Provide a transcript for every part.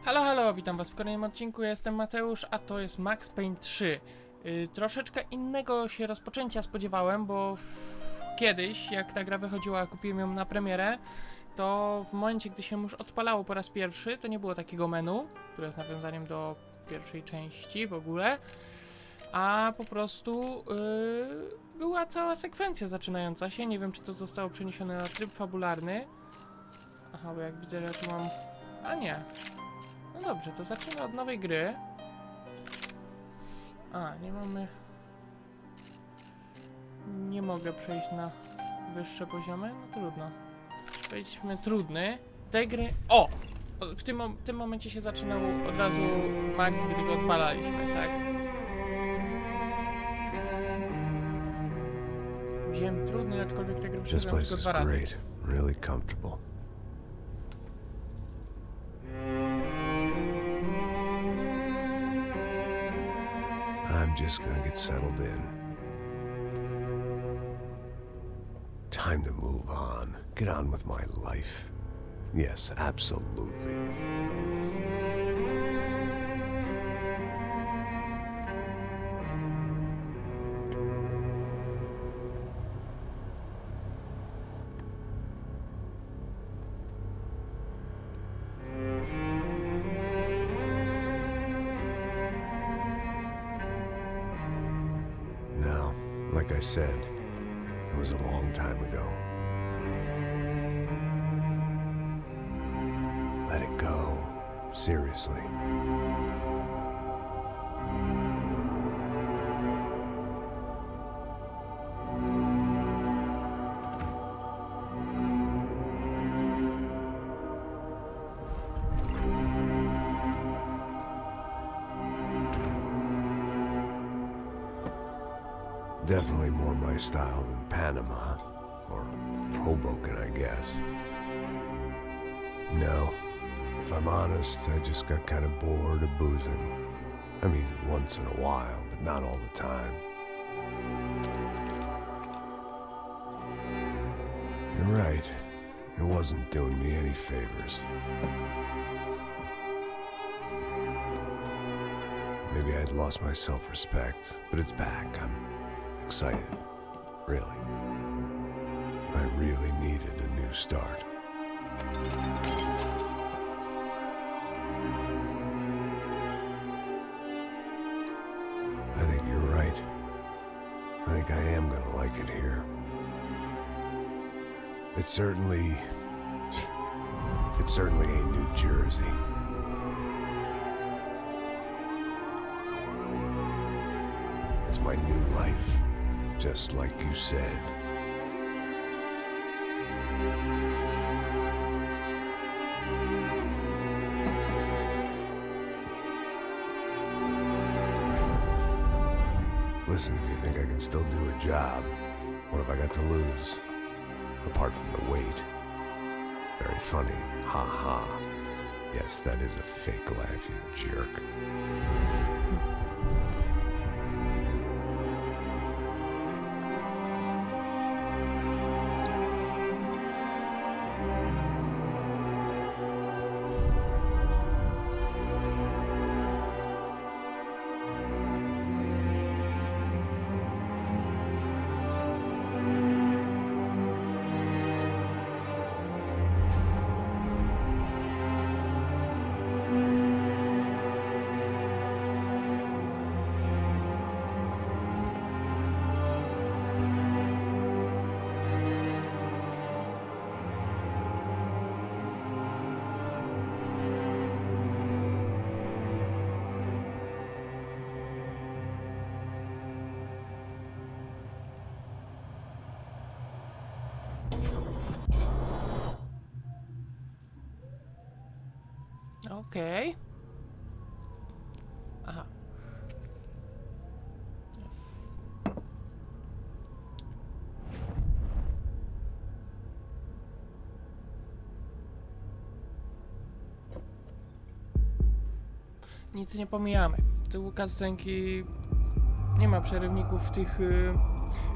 Halo, halo, witam was w kolejnym odcinku, ja jestem Mateusz, a to jest Max Payne 3. Troszeczkę innego się rozpoczęcia spodziewałem, bo kiedyś, jak ta gra wychodziła, kupiłem ją na premierę, to w momencie, gdy się już odpalało po raz pierwszy, to nie było takiego menu, które jest nawiązaniem do pierwszej części w ogóle, a po prostu była cała sekwencja zaczynająca się. Nie wiem, czy to zostało przeniesione na tryb fabularny. Aha, bo jak widzę, ja tu mam... A nie. No dobrze, to zacznijmy od nowej gry. A, nie mamy... Nie mogę przejść na wyższe poziomy? No trudno. Wejdźmy trudny. Tej gry... O! W tym momencie się zaczynał od razu Max, gdy go odpalaliśmy, tak? Wiem, trudny, aczkolwiek tę grę przeszedłem tylko 2 razy. Really comfortable. I'm just gonna get settled in. Time to move on. Get on with my life. Yes, absolutely. Now, like I said, it was a long time ago. Let it go. Seriously. Definitely more my style than Panama, or Hoboken, I guess. No, if I'm honest, I just got kind of bored of boozing. I mean, once in a while, but not all the time. You're right, it wasn't doing me any favors. Maybe I'd lost my self-respect, but it's back. I'm excited, really. I really needed a new start. I think you're right. I think I am gonna like it here. It certainly ain't New Jersey. It's my new life. Just like you said. Listen, if you think I can still do a job, what have I got to lose? Apart from the weight. Very funny. Ha ha. Yes, that is a fake laugh, you jerk. Okej. Aha. Nic nie pomijamy. W tyłu cutscenki nie ma przerywników tych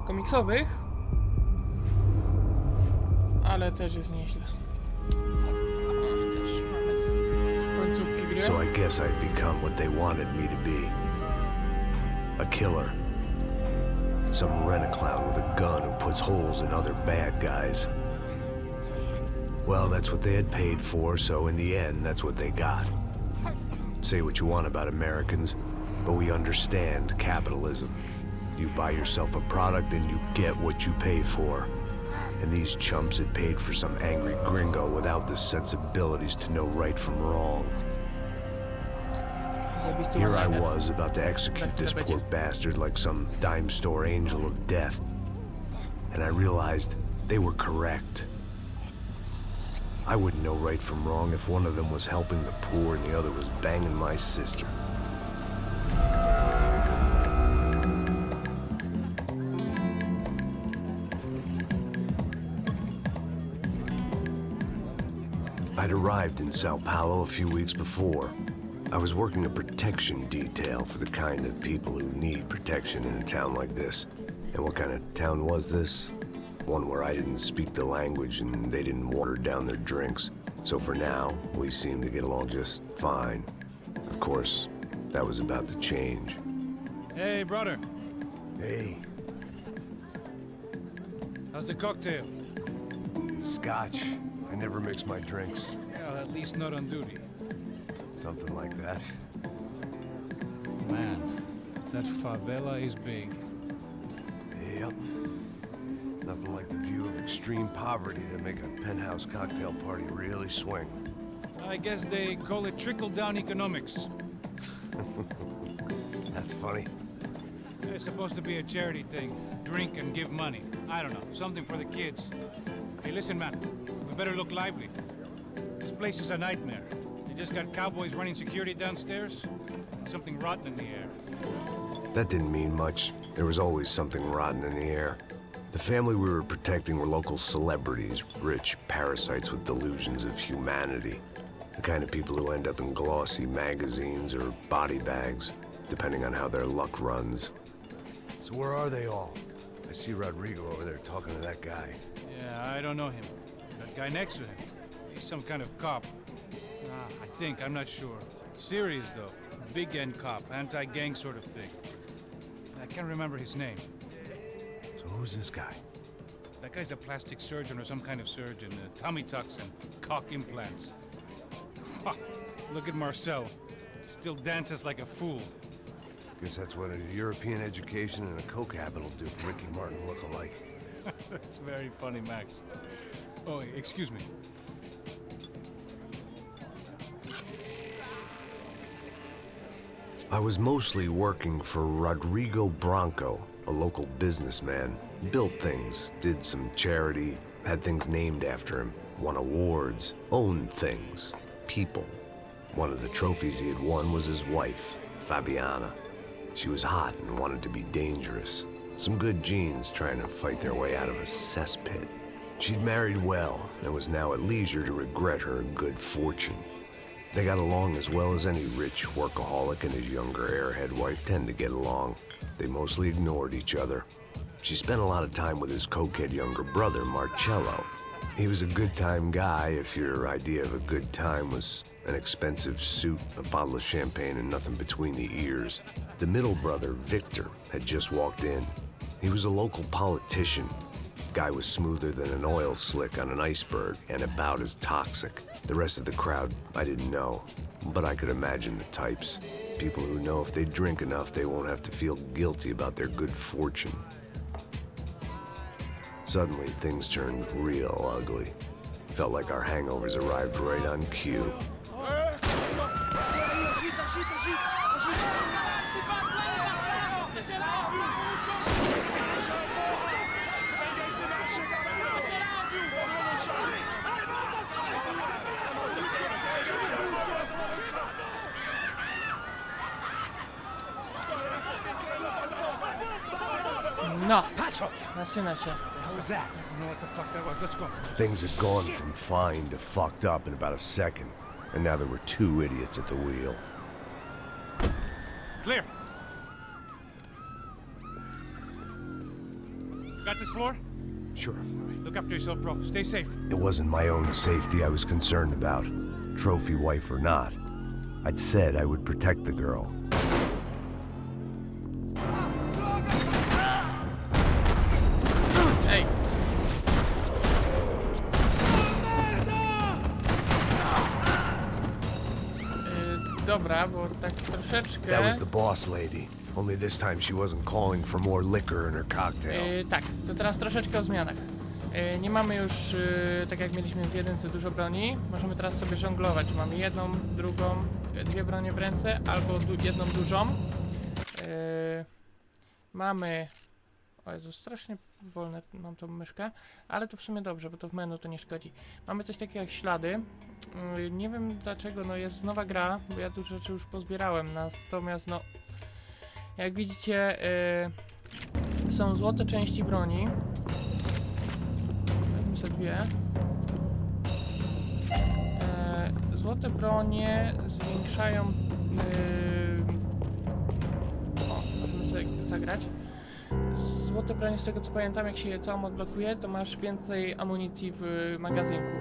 komiksowych, ale też jest nieźle. Też mamy z końcówki gry. właściwie? So I guess I'd become what they wanted me to be. A killer. Some rent-a-clown with a gun who puts holes in other bad guys. Well, that's what they had paid for, so in the end, that's what they got. Say what you want about Americans, but we understand capitalism. You buy yourself a product and you get what you pay for. And these chumps had paid for some angry gringo without the sensibilities to know right from wrong. Zajebisty Here I one-liner. was, about to execute this poor bastard like some dime store angel of death. And I realized they were correct. I wouldn't know right from wrong if one of them was helping the poor and the other was banging my sister. I'd arrived in Sao Paulo a few weeks before. I was working a protection detail for the kind of people who need protection in a town like this. And what kind of town was this? One where I didn't speak the language and they didn't water down their drinks. So for now, we seemed to get along just fine. Of course, that was about to change. Hey, brother. Hey, How's the cocktail? Scotch. I never mix my drinks. Well, at least not on duty. Something like that. Man, that favela is big. Yep. Nothing like the view of extreme poverty to make a penthouse cocktail party really swing. I guess they call it trickle-down economics. That's funny. It's supposed to be a charity thing. Drink and give money. I don't know, something for the kids. Hey, listen, man. We better look lively. This place is a nightmare. They just got cowboys running security downstairs. And something rotten in the air. That didn't mean much. There was always something rotten in the air. The family we were protecting were local celebrities, rich parasites with delusions of humanity. The kind of people who end up in glossy magazines or body bags, depending on how their luck runs. So where are they all? I see Rodrigo over there talking to that guy. Yeah, I don't know him. That guy next to him. He's some kind of cop. I think, I'm not sure. Serious, though. Big end cop, anti-gang sort of thing. I can't remember his name. So who's this guy? That guy's a plastic surgeon or some kind of surgeon. Tummy tucks and cock implants. Ha! Look at Marcel. Still dances like a fool. Guess that's what a European education and a coke habit will do for Ricky Martin look-alike. That's very funny, Max. Oh, excuse me. I was mostly working for Rodrigo Branco, a local businessman. Built things, did some charity, had things named after him, won awards, owned things, people. One of the trophies he had won was his wife, Fabiana. She was hot and wanted to be dangerous. Some good genes trying to fight their way out of a cesspit. She'd married well and was now at leisure to regret her good fortune. They got along as well as any rich workaholic and his younger airhead wife tend to get along. They mostly ignored each other. She spent a lot of time with his cokehead younger brother, Marcello. He was a good-time guy if your idea of a good time was an expensive suit, a bottle of champagne, and nothing between the ears. The middle brother, Victor, had just walked in. He was a local politician. Guy was smoother than an oil slick on an iceberg and about as toxic. The rest of the crowd, I didn't know, but I could imagine the types. People who know if they drink enough, they won't have to feel guilty about their good fortune. Suddenly, things turned real ugly. Felt like our hangovers arrived right on cue. No, zaczyna się. How was that? I don't know what the fuck that was. Let's go. Things had gone from fine to fucked up in about a second, and now there were two idiots at the wheel. Clear. Got this floor? Sure. Look after yourself, bro. Stay safe. It wasn't my own safety I was concerned about, trophy wife or not. I'd said I would protect the girl. Ej. Dobra, bo tak troszeczkę... That was the boss lady. Only this time she wasn't calling for more liquor in her cocktail. Tak, to teraz troszeczkę o zmianach. Nie mamy już, tak jak mieliśmy w jedynce, dużo broni. Możemy teraz sobie żonglować. Mamy jedną, drugą, dwie bronie w ręce, albo jedną dużą. Mamy... O Jezu, strasznie wolne mam tą myszkę, ale to w sumie dobrze, bo to w menu to nie szkodzi. Mamy coś takiego jak ślady. Nie wiem dlaczego, no jest nowa gra, bo ja dużo rzeczy już pozbierałem, natomiast no... Jak widzicie, są złote części broni. Weźmy sobie dwie. Złote bronie zwiększają... możemy sobie zagrać. Złote bronie, z tego co pamiętam, jak się je całą odblokuje, to masz więcej amunicji w magazynku.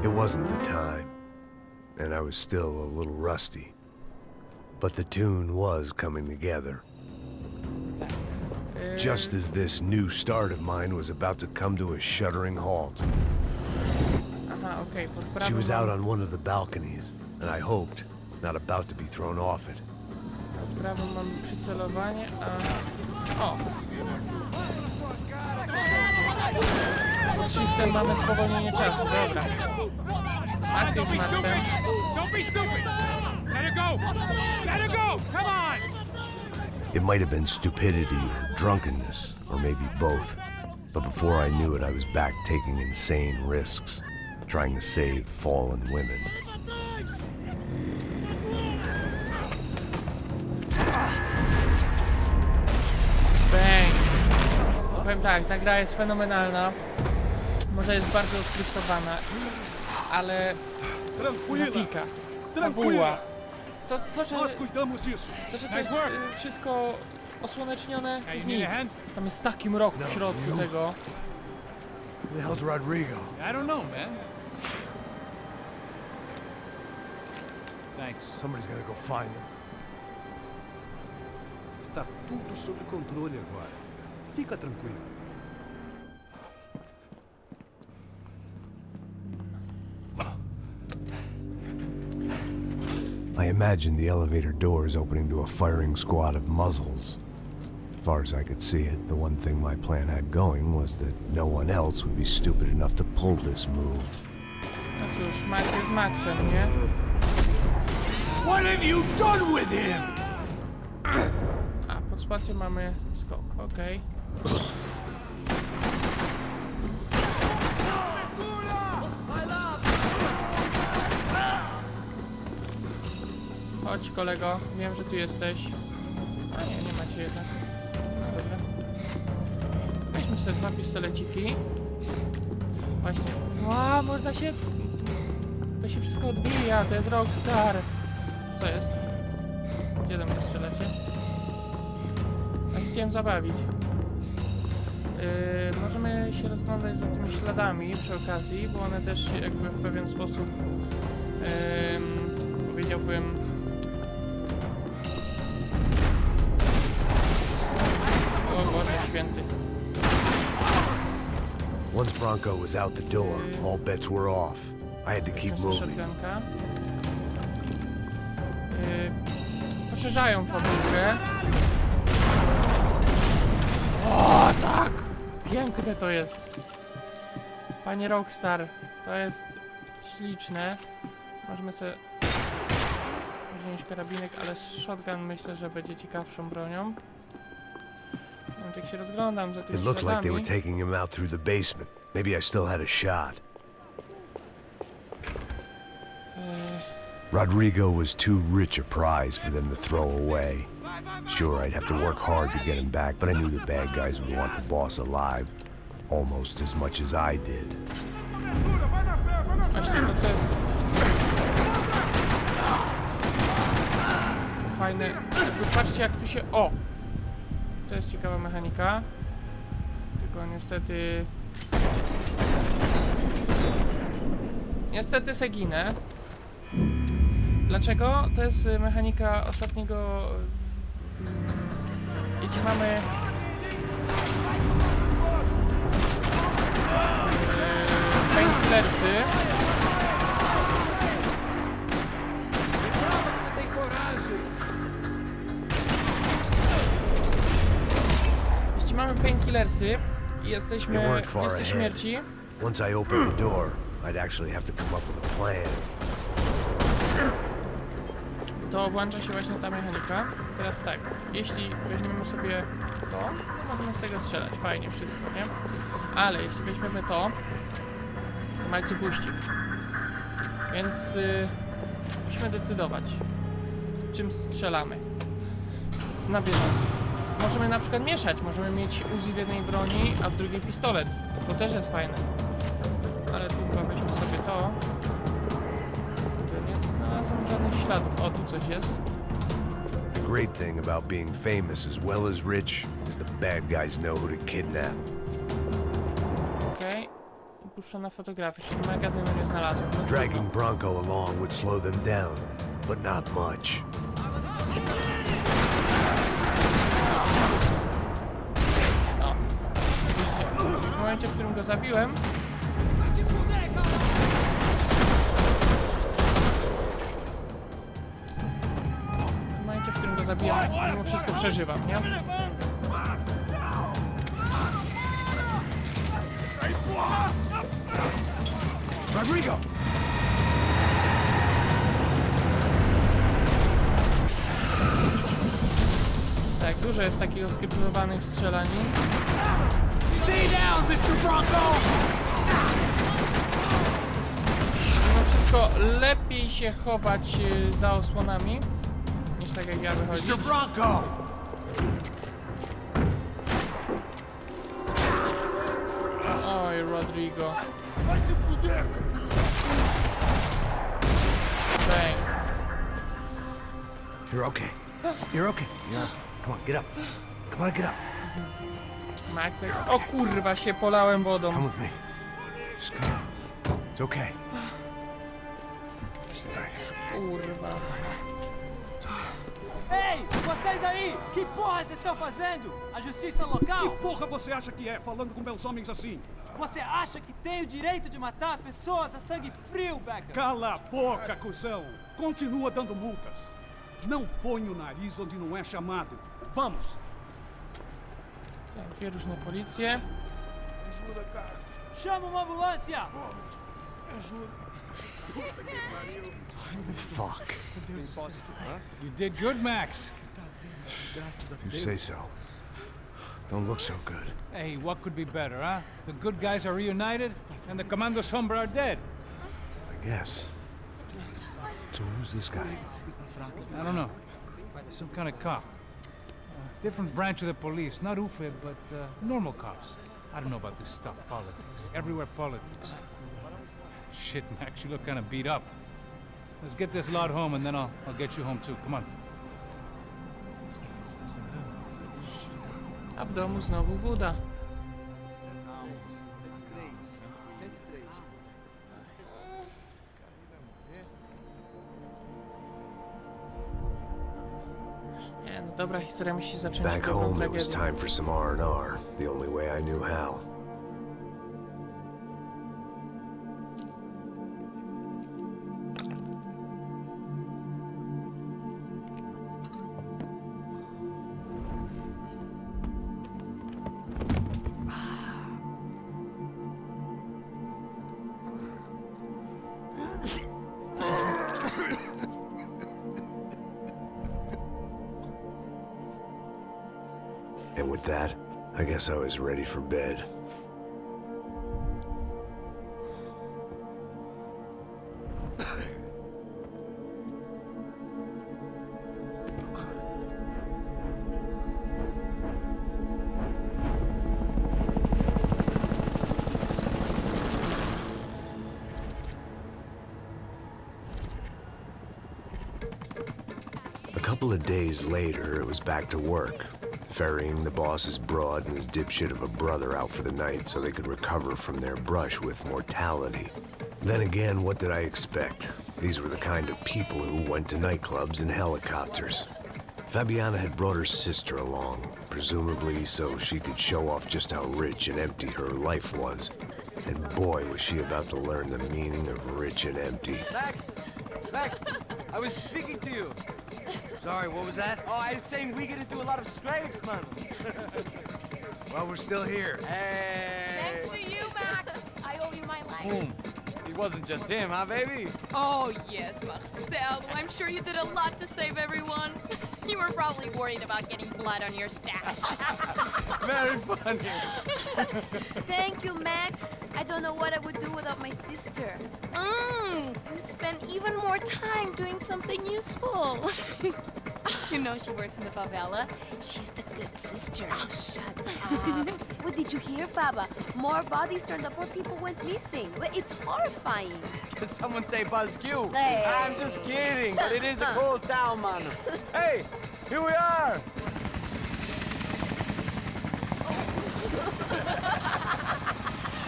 It wasn't the time, and I was still a little rusty. But the tune was coming together. Tak. Just as this new start of mine was about to come to a shuddering halt. Aha, okej, pod She prawym was out mam, on one of the balconies, and I hoped not about to be thrown off it. pod prawym mam przycelowanie, a... O! Pod shiftem mamy spowolnienie czasu, dobra. Max jest Maxem. Don't be stupid! Let her go! Let her go! Come on! It might have been stupidity or drunkenness, or maybe both. But before I knew it, I was back taking insane risks, trying to save fallen women. Bang! Powiem tak, ta gra jest fenomenalna. Może jest bardzo skryptowana, ale grafika, fabuła, to, że to jest wszystko osłonecznione, to jest nic. Tam jest taki mrok w środku tego. Who the hell's Rodrigo? I don't know, man. Thanks. Somebody's gotta go find him. Está tudo sob controle agora. Fica tranquilo. I imagined the elevator doors opening to a firing squad of muzzles. As far as I could see it, the one thing my plan had going was that no one else would be stupid enough to pull this move. No cóż, Max jest Maxem, nie? What have you done with him? A, pod spacją mamy skok, okej. Chodź kolego, wiem, że tu jesteś. A nie, nie macie jednak. No dobra. Weźmy sobie dwa pistoleciki. Właśnie. A, można się... To się wszystko odbija, to jest Rockstar. Co jest? Gdzie do mnie strzelacie? Ja się chciałem zabawić. Możemy się rozglądać za tymi śladami przy okazji, bo one też jakby w pewien sposób powiedziałbym o Boże Święty. Once Bronco was out the door, all bets were off. I had to keep Weźmy moving. shotgunka. Poszerzają fabułkę. O tak! Piękne to jest. Panie Rockstar, to jest śliczne. Możemy sobie wziąć karabinek, ale shotgun myślę, że będzie ciekawszą bronią. Jak się rozglądam za tymi It looked like they were śladami. taking him out through the basement. Maybe I still had a shot. Rodrigo was too rich a prize for them to throw away. Sure, I'd have to work hard to get him back, but I knew the bad guys would want the boss alive almost as much as I did. Właśnie to co jest fajne, jakby patrzcie jak tu się... O! To jest ciekawa mechanika. Tylko niestety... Niestety se ginę. Dlaczego? To jest mechanika ostatniego... Jeśli mamy... painkillersy. Jeśli mamy painkillersy i jesteśmy w listy śmierci, Once I opened the door, I'd actually have to come up with a plan. to włącza się właśnie ta mechanika. Teraz tak, jeśli weźmiemy sobie to, to możemy z tego strzelać, fajnie wszystko, nie? Ale jeśli weźmiemy to Max upuści. Więc musimy decydować, z czym strzelamy na bieżąco. Możemy na przykład mieszać, możemy mieć Uzi w jednej broni, a w drugiej pistolet. To też jest fajne. Ale tu chyba weźmy sobie to. Tu nie znalazłem żadnych śladów. O, tu coś jest. The great thing about being famous as well as rich is the bad guys know who to kidnap. Okej. Upuszczona fotografia, czyli magazynu nie znalazłem. No, Dragging Bronco along would slow them down, but not much. O. W momencie, w którym go zabiłem, mimo wszystko przeżywam, nie? Rodrigo! Tak, dużo jest takiego skryptowanych strzelanin. Stay down, Mr. Bronco! Mimo wszystko lepiej się chować za osłonami, niż tak jak ja wychodzić. Mr. Bronco! Oj, Rodrigo. Bang. You're okay. You're okay. Yeah. Come on, get up. Come on, get up. Max, o kurwa, się polałem wodą. Come with me. Just come on. It's okay. Just Kurwa. Ei, vocês aí! Que porra vocês estão fazendo? A justiça local? Que porra você acha que é, falando com meus homens assim? Você acha que tem o direito de matar as pessoas a sangue frio, Becker? Cala a boca, cuzão! Continua dando multas. Não põe o nariz onde não é chamado. Vamos! Tak, dwie różne policje. Chama uma ambulância! Fuck. You did good, Max. You say so. Don't look so good. Hey, what could be better, huh? The good guys are reunited, and the Commando Sombra are dead. I guess. So who's this guy? I don't know. Some kind of cop. Different branch of the police. Not UFE, but normal cops. I don't know about this stuff, politics. Everywhere politics. Shit, Max, you look kind of beat up. Let's get this lot home, and then I'll get you home too. Come on. A w domu znowu woda. Nie, no dobra, historia musi zacząć Back dobrą home, it was tragedią. time for some R&R, the only way I knew how. And with that, I guess I was ready for bed. A couple of days later, it was back to work. Ferrying the boss's broad and his dipshit of a brother out for the night so they could recover from their brush with mortality. Then again, what did I expect? These were the kind of people who went to nightclubs in helicopters. Fabiana had brought her sister along, presumably so she could show off just how rich and empty her life was. And boy, was she about to learn the meaning of rich and empty. Max! Max! I was speaking to you. Sorry, what was that? Oh, I was saying we get to do a lot of scrapes, man. Well, we're still here. Hey! Thanks to you, Max. I owe you my life. Boom. It wasn't just him, huh, baby? Oh, yes, Marcel. I'm sure you did a lot to save everyone. You were probably worried about getting blood on your stash. Very funny. Thank you, Max. I don't know what I would do without my sister. Spend even more time doing something useful. You know she works in the favela. She's the good sister. Oh, shut up. What did you hear, Faba? More bodies turned up where people went missing. Well, it's horrifying. Did someone say Buzz Q? Hey. I'm just kidding, but it is a cool town, man. Hey, here we are.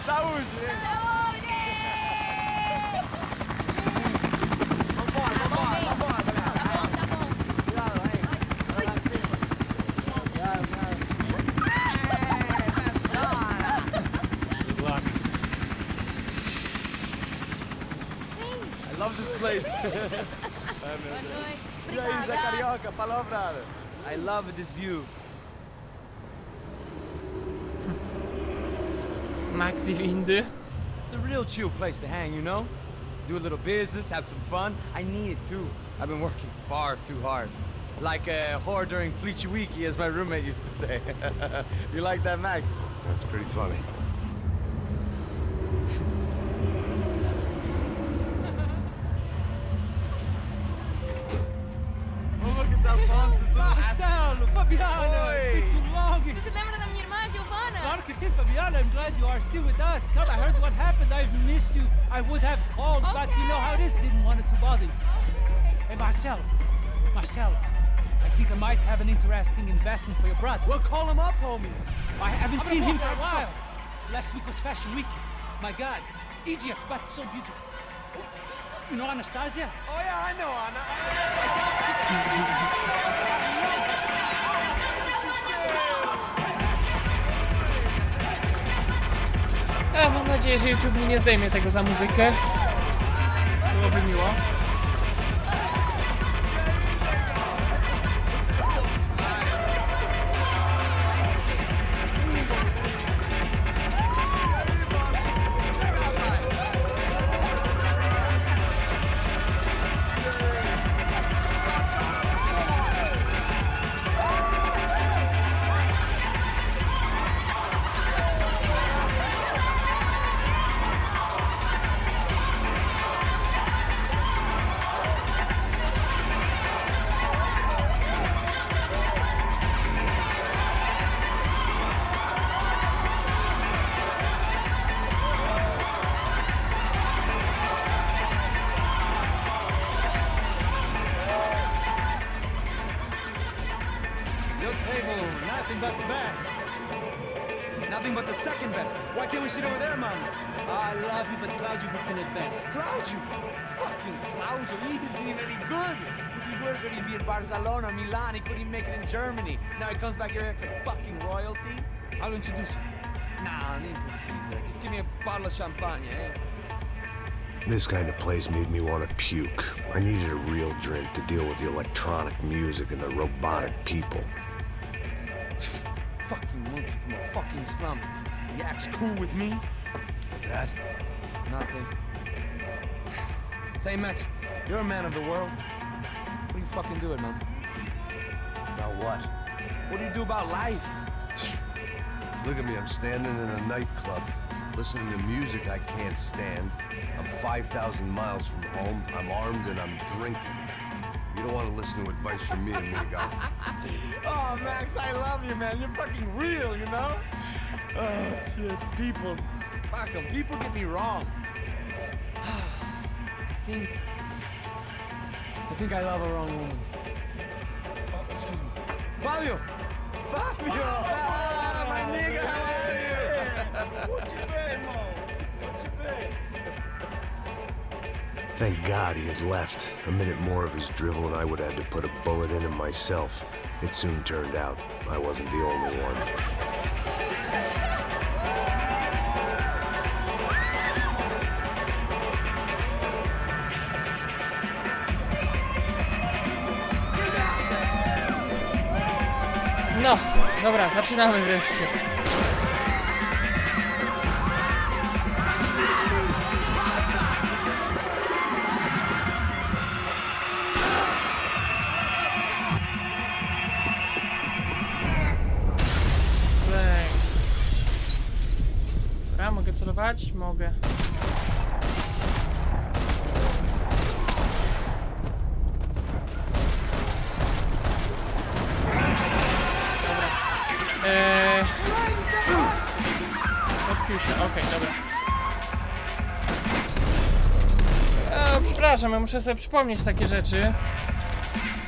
Saúde! I love this place. E aí, Zé Carioca, palavra. I love this view. Maxi windy. It's a real chill place to hang, you know? Do a little business, have some fun. I need it too. I've been working far too hard. Like a whore during Fleechy Weeky, as my roommate used to say. You like that, Max? That's pretty funny. Oh, look, it's Alfonso. Marcelo, Fabiana, Oi. it's been too long. Você se lembra da minha irmã, Giovanna? Claro que sim, Fabiana. I'm glad you are still with us. Come, I heard what happened. I've missed you. I would have called, but you know how it is. Didn't want it to bother you. Hey, Marcelo, I think I might have an interesting investment for your brother. Well, call him up, homie. I haven't seen him for a while. Last week was Fashion Week. My God, Egypt, but so beautiful. You know Anastasia? Oh, yeah, I know, Anna. Mam nadzieję, że YouTube mi nie zdejmie tego za muzykę. Byłoby miło. Your table, nothing but the best. Nothing but the second best. Why can't we sit over there, man? I love you, but Claudio booking it best. Claudio. Fucking Claudio. He isn't even any good. If he were good, he'd be in Barcelona, Milan. He couldn't even make it in Germany. Now he comes back here and acts like fucking royalty. I'll introduce you. Nah, nem precisa. Just give me a bottle of champagne, eh? This kind of place made me want to puke. I needed a real drink to deal with the electronic music and the robotic people. Fucking monkey from a fucking slum. He acts cool with me. What's that? Nothing. Say, Max, you're a man of the world. What do you fucking do it, man? About what? What do you do about life? Look at me, I'm standing in a nightclub, listening to music I can't stand. I'm 5,000 miles from home, I'm armed and I'm drinking. You don't want to listen to advice from me, amigo. Oh, Max, I love you, man. You're fucking real, you know? Oh, shit. People. Fuck them. People get me wrong. I think I love a wrong woman. Oh, excuse me. Fabio! Fabio! Ah, my nigga, how are you? What you been, Mo? What you been? Thank God he had left. A minute more of his drivel and I would have had to put a bullet in him myself. It soon turned out I wasn't the only one. No, dobra, zaczynamy wreszcie. Dobra, mogę celować? Mogę. Odpił się, okej, dobra. Przepraszam, ja muszę sobie przypomnieć takie rzeczy.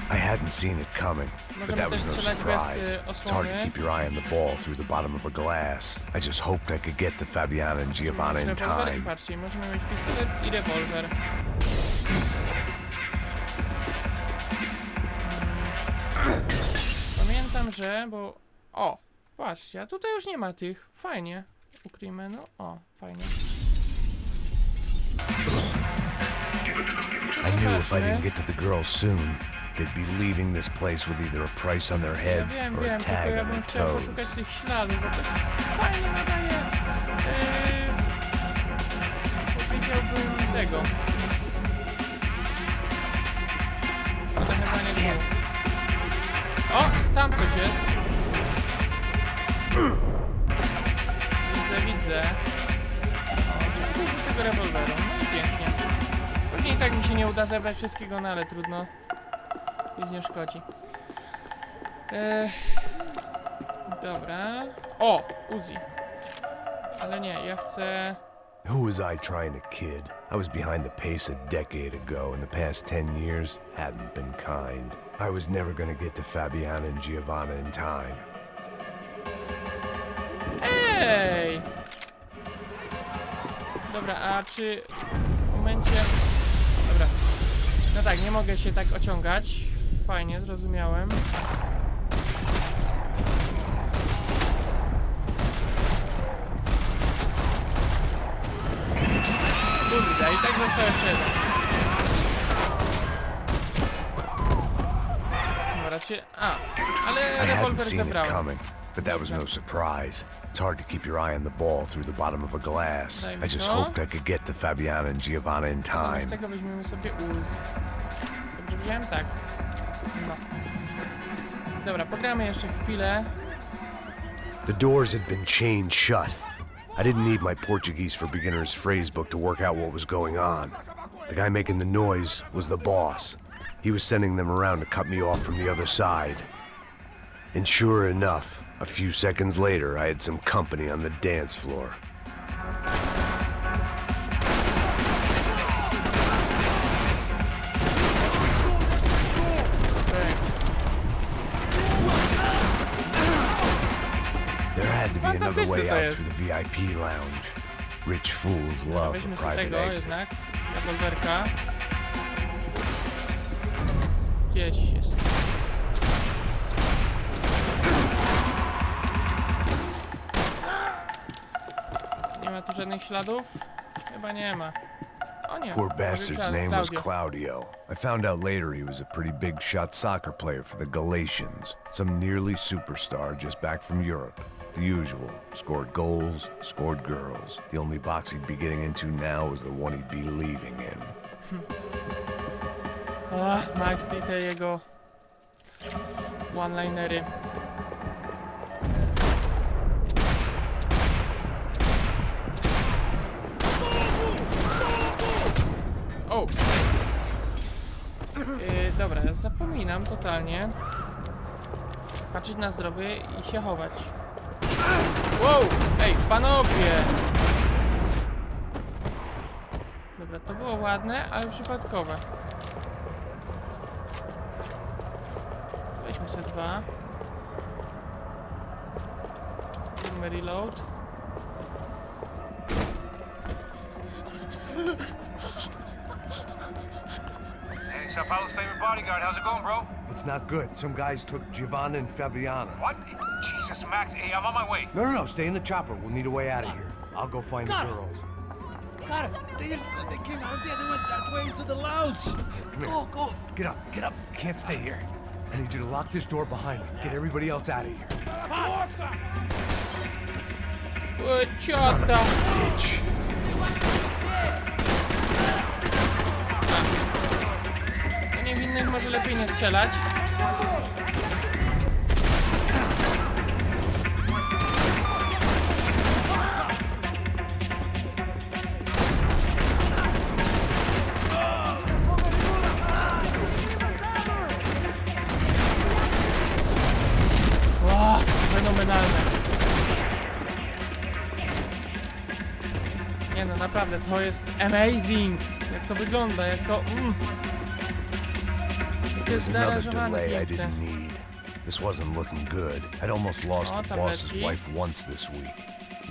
I hadn't seen it coming, but that was no surprise. It's hard to keep your eye on the ball through the bottom of a glass. I just hoped I could get to Fabiana and Giovanna in time. Patrzcie, możemy mieć pistolet i rewolwer. Pamiętam, że, bo... O, patrzcie, a tutaj już nie ma tych. Fajnie. Ukryjmy, no, o, fajnie. I knew if I didn't get to the girls soon, they'd be leaving this place with either a price on their heads or a tag on their toes. Poszukać tych śladów, bo to fajnie nadaje. Powiedziałbym tego. Ale chyba nie było. O, tam coś jest. Widzę. O, czekaj do tego rewolweru. No i pięknie. Pewnie i tak mi się nie uda zebrać wszystkiego, no ale trudno. Nic nie szkodzi. Dobra. O! Uzi. Ale nie, ja chcę... Who was I trying to kid? I was behind the pace a decade ago, and the past 10 years hadn't been kind. I was never gonna get to Fabiana and Giovanna in time. Ej! Dobra, a czy w momencie... Dobra. No tak, nie mogę się tak ociągać. Fajnie, zrozumiałem. Kurde, i tak został jeszcze jeden. Dobra, czy... A, ale rewolwer zebrałem. But that was no surprise. It's hard to keep your eye on the ball through the bottom of a glass. I just hoped I could get to Fabiana and Giovanna in time. Z tego weźmiemy sobie Uz. Dobrze wziąłem? Tak. No. Dobra, pogramy jeszcze chwilę. The doors had been chained shut. I didn't need my Portuguese for Beginners phrase book to work out what was going on. The guy making the noise was the boss. He was sending them around to cut me off from the other side. And sure enough, a few seconds later, I had some company on the dance floor. There had to be another way out through the VIP lounge. Rich fools love a private exit. Rewolwerka. Gdzieś jest. Nie ma tu żadnych śladów? Chyba nie ma. O nie. Poor bastard's name was Claudio. I found out later he was a pretty big shot soccer player for the Galatians. Some nearly superstar just back from Europe. The usual. Scored goals, scored girls. The only box he'd be getting into now was the one he'd be leaving in. Max i te jego one-linery. O! Dobra, zapominam totalnie patrzeć na zdrowie i się chować. Wow! Ej, panowie! Dobra, to było ładne, ale przypadkowe. Weźmy sobie dwa. Zróbmy reload. Sao Paulo's favorite bodyguard. How's it going, bro? It's not good. Some guys took Giovanna and Fabiana. What? Jesus, Max. Hey, I'm on my way. No, stay in the chopper. We'll need a way out of here. I'll go find the girls. Got it. They came out of there. They went that way into the lounge. Come here. Go. Get up. Can't stay here. I need you to lock this door behind me. Get everybody else out of here. Ciota! Bitch. Do niewinnych może lepiej nie strzelać. Wow, fenomenalne. Nie no, naprawdę, to jest amazing! Jak to wygląda, jak to... To jest There's another zaaranżowane delay I piękne. didn't need. This wasn't looking good. I'd almost lost O, the boss's tabletki. wife once this week.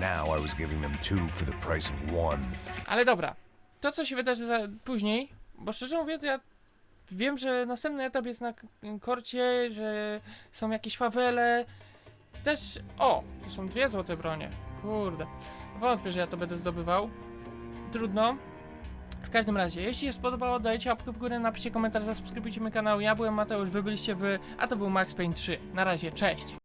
Now I was giving them 2 for the price of 1. Ale dobra, to co się wydarzy później, bo szczerze mówiąc ja wiem, że następny etap jest na korcie, że są jakieś fawele. Też, o, to są 2 złote bronie, kurde. Wątpię, że ja to będę zdobywał. Trudno. W każdym razie, jeśli się spodobało, dajcie łapkę w górę, napiszcie komentarz, zasubskrybujcie mój kanał. Ja byłem Mateusz, wy byliście wy, a to był Max Payne 3. Na razie, cześć!